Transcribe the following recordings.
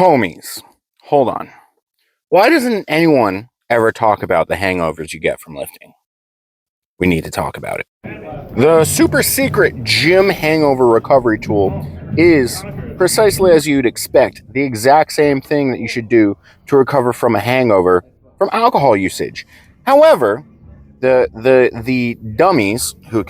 Homies, hold on. Why doesn't anyone ever talk about the hangovers you get from lifting? We need to talk about it. The super secret gym hangover recovery tool is precisely as you'd expect, the exact same thing that you should do to recover from a hangover from alcohol usage. However, the dummies who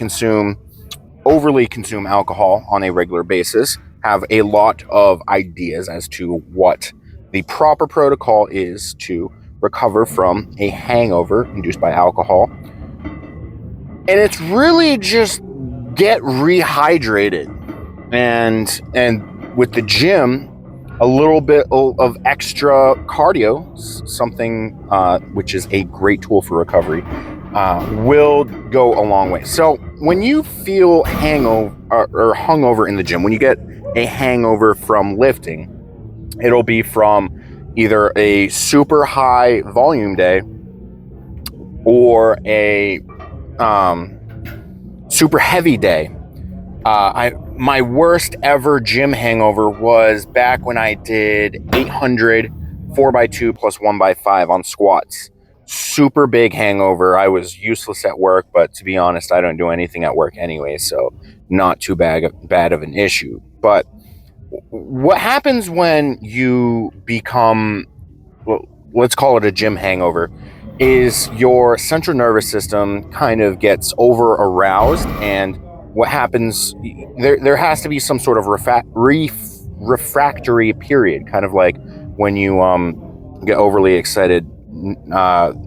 overly consume alcohol on a regular basis have a lot of ideas as to what the proper protocol is to recover from a hangover induced by alcohol. And it's really just get rehydrated and with the gym, a little bit of extra cardio, something which is a great tool for recovery, will go a long way. So when you feel hangover or hungover in the gym, when you get a hangover from lifting, it'll be from either a super high volume day or a super heavy day. My worst ever gym hangover was back when I did 800 4x2 plus 1x5 on squats. Super big hangover. I was useless at work, but to be honest, I don't do anything at work anyway, so not too bad of an issue. But what happens when you become, well, let's call it a gym hangover, is your central nervous system kind of gets over aroused, and what happens, there has to be some sort of refractory period, kind of like when you get overly excited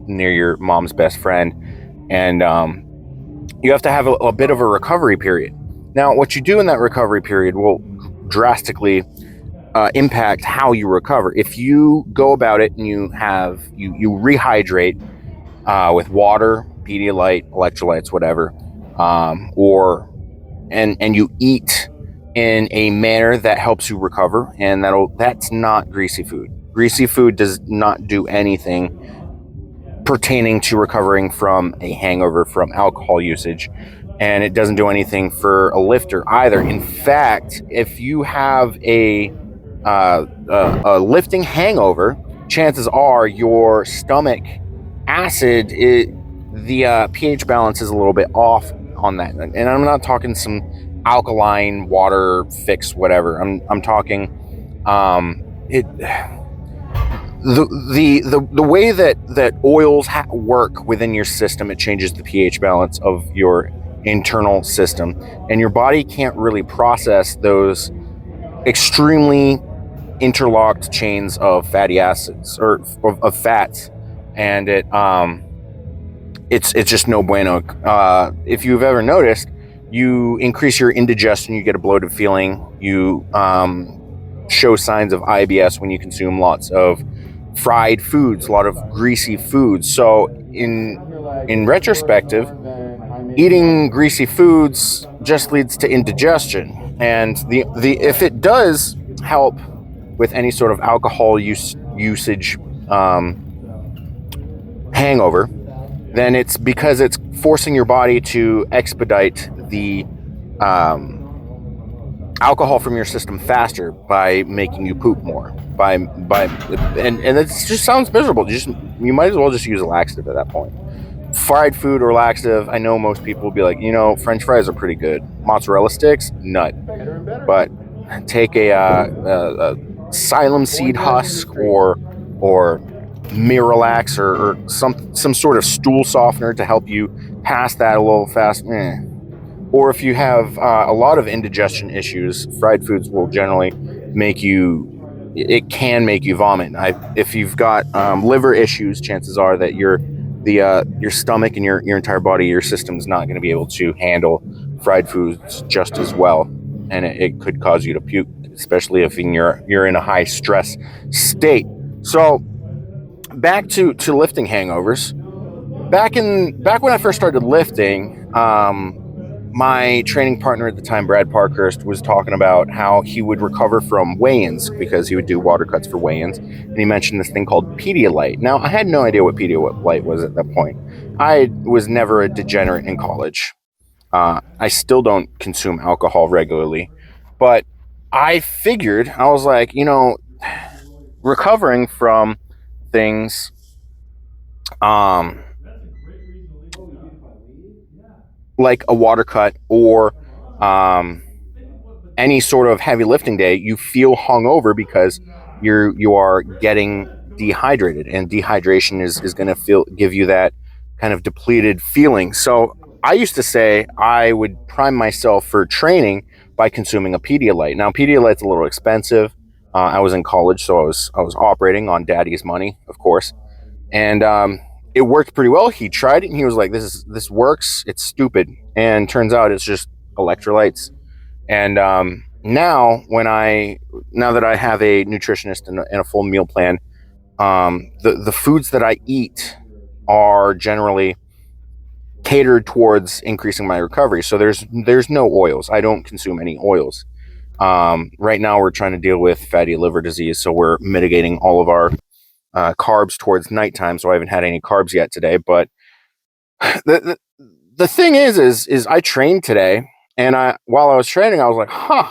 near your mom's best friend, and you have to have a bit of a recovery period. Now, what you do in that recovery period will drastically impact how you recover. If you go about it and you rehydrate with water, Pedialyte, electrolytes, whatever, and you eat in a manner that helps you recover, and that's not greasy food. Greasy food does not do anything pertaining to recovering from a hangover from alcohol usage, and it doesn't do anything for a lifter either. In fact, if you have a lifting hangover, chances are your stomach acid, the pH balance is a little bit off on that. And I'm not talking some alkaline water fix, whatever. I'm talking the way that oils work within your system. It changes the pH balance of your internal system, and your body can't really process those extremely interlocked chains of fatty acids or of fats, and it's just no bueno. If you've ever noticed, you increase your indigestion, you get a bloated feeling, you show signs of IBS when you consume lots of fried foods, a lot of greasy foods. So in retrospective, eating greasy foods just leads to indigestion, and the if it does help with any sort of alcohol usage hangover, then it's because it's forcing your body to expedite the alcohol from your system faster by making you poop more. And it just sounds miserable. You might as well just use a laxative at that point. Fried food or laxative, I know most people will be like, French fries are pretty good. Mozzarella sticks, nut. But take a psyllium seed husk or Miralax or some sort of stool softener to help you pass that a little fast. Or if you have a lot of indigestion issues, fried foods will generally can make you vomit. If you've got liver issues, chances are that your stomach and your entire body, your system is not going to be able to handle fried foods just as well, and it could cause you to puke, especially if you're in a high stress state. So back to lifting hangovers. Back when I first started lifting, my training partner at the time, Brad Parkhurst, was talking about how he would recover from weigh-ins because he would do water cuts for weigh-ins, and he mentioned this thing called Pedialyte. Now, I had no idea what Pedialyte was at that point. I was never a degenerate in college. I still don't consume alcohol regularly, but I figured, I was like, recovering from things like a water cut or um, any sort of heavy lifting day, you feel hungover because you are getting dehydrated, and dehydration is going to give you that kind of depleted feeling. So I used to say I would prime myself for training by consuming a Pedialyte. Now Pedialyte's a little expensive. I was in college, so I was operating on daddy's money, of course, and it worked pretty well. He tried it, and he was like, "This works. It's stupid." And turns out it's just electrolytes. And now that I have a nutritionist and a full meal plan, the foods that I eat are generally catered towards increasing my recovery. So there's no oils. I don't consume any oils. Right now, we're trying to deal with fatty liver disease, so we're mitigating all of our carbs towards nighttime. So I haven't had any carbs yet today. But the the thing is I trained today, and while I was training, I was like, huh.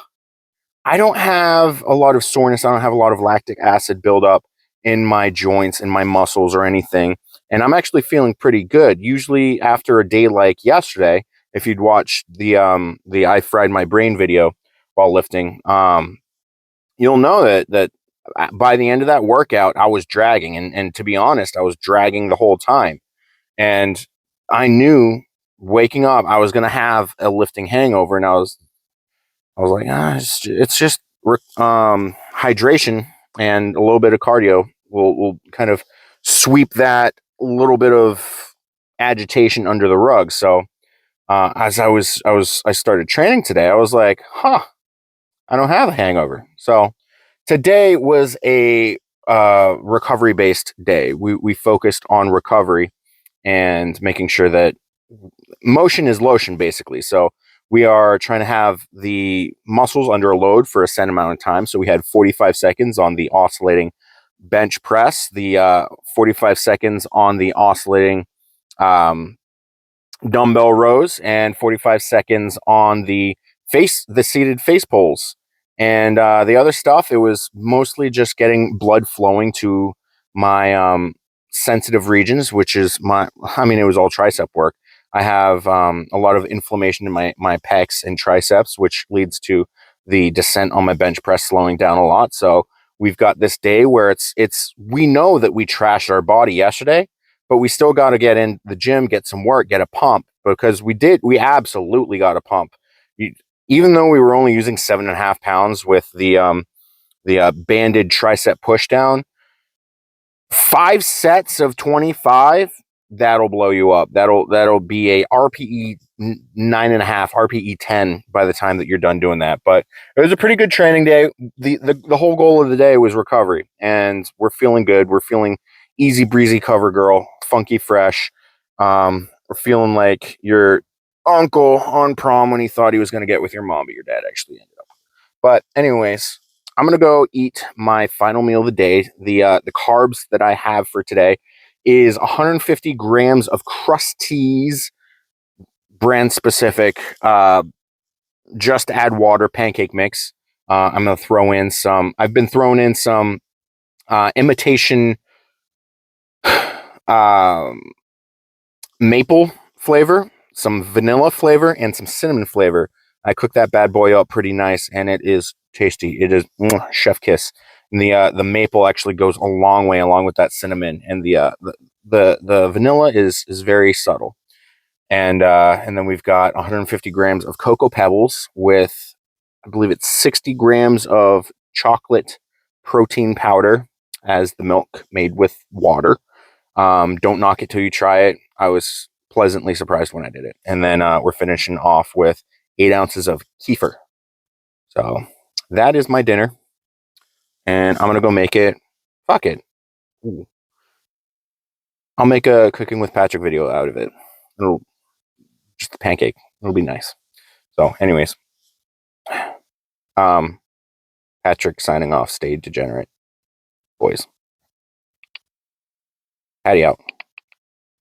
I don't have a lot of soreness. I don't have a lot of lactic acid buildup in my joints, in my muscles, or anything. And I'm actually feeling pretty good. Usually, after a day like yesterday, if you'd watched the "I fried my brain" video while lifting, you'll know that by the end of that workout, I was dragging, and to be honest, I was dragging the whole time. And I knew waking up, I was going to have a lifting hangover, and I was like, it's just hydration and a little bit of cardio will kind of sweep that little bit of agitation under the rug. So as I started training today, I was like, huh, I don't have a hangover. So today was a recovery based day. We focused on recovery and making sure that motion is lotion, basically. So we are trying to have the muscles under a load for a set amount of time. So we had 45 seconds on the oscillating bench press, the 45 seconds on the oscillating um, dumbbell rows, and 45 seconds on the seated face pulls. And the other stuff, it was mostly just getting blood flowing to my sensitive regions, which is it was all tricep work. I have a lot of inflammation in my pecs and triceps, which leads to the descent on my bench press slowing down a lot. So we've got this day where we know that we trashed our body yesterday, but we still got to get in the gym, get some work, get a pump, because we absolutely got a pump. Even though we were only using 7.5 pounds with the banded tricep push down, 5 sets of 25, that'll blow you up. That'll be a RPE 9.5, RPE 10 by the time that you're done doing that. But it was a pretty good training day. The whole goal of the day was recovery, and we're feeling good. We're feeling easy breezy cover girl, funky fresh. We're feeling like your uncle on prom when he thought he was going to get with your mom, but your dad actually ended up. But anyways, I'm gonna go eat my final meal of the day. The carbs that I have for today is 150 grams of Krusteaz brand specific. Just add water pancake mix. I'm gonna throw in some. I've been throwing in some imitation um, maple flavor, some vanilla flavor, and some cinnamon flavor. I cook that bad boy up pretty nice, and it is tasty. It is chef kiss. And the maple actually goes a long way along with that cinnamon, and the vanilla is very subtle. And then we've got 150 grams of cocoa pebbles with, I believe it's 60 grams of chocolate protein powder as the milk made with water. Don't knock it till you try it. I was pleasantly surprised when I did it. And then we're finishing off with 8 ounces of kefir. So that is my dinner. And I'm going to go make it. Fuck it. Ooh. I'll make a cooking with Patrick video out of it. It'll just a pancake. It'll be nice. So, anyways, Patrick signing off. Stayed degenerate, boys. Patty out.